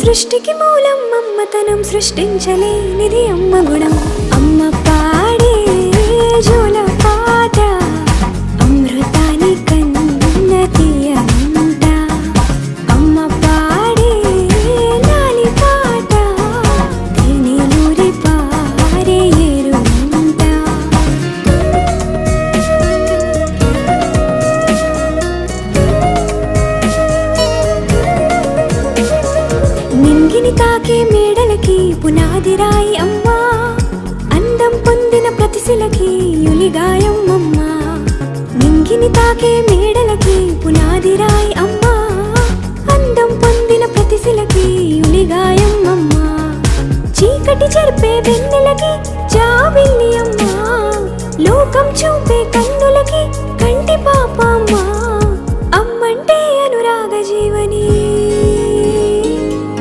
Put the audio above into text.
సృష్టికి మూలం అమ్మతనం, సృష్టించలేనిది అమ్మ గుణం. అమ్మ పాడే జోల పాట అమృతాని కన్న తీయంట. అమ్మ పాడే లాలి పాట తేనెలూరి పారే ఏరుంట. నింగిని తాకే మేడలకి పునాది రాయి అమ్మా, అందం పొందిన ప్రతిశిలకి యులిగాయం అమ్మా. నింగిని తాకే మేడలకి పునాది రాయి అమ్మా, అందం పొందిన ప్రతిశిలకి యులిగాయం అమ్మా. చీకటి చెరిపే వెన్నెలకి జాబిల్లి అమ్మా, లోకం చూపే కన్నులకి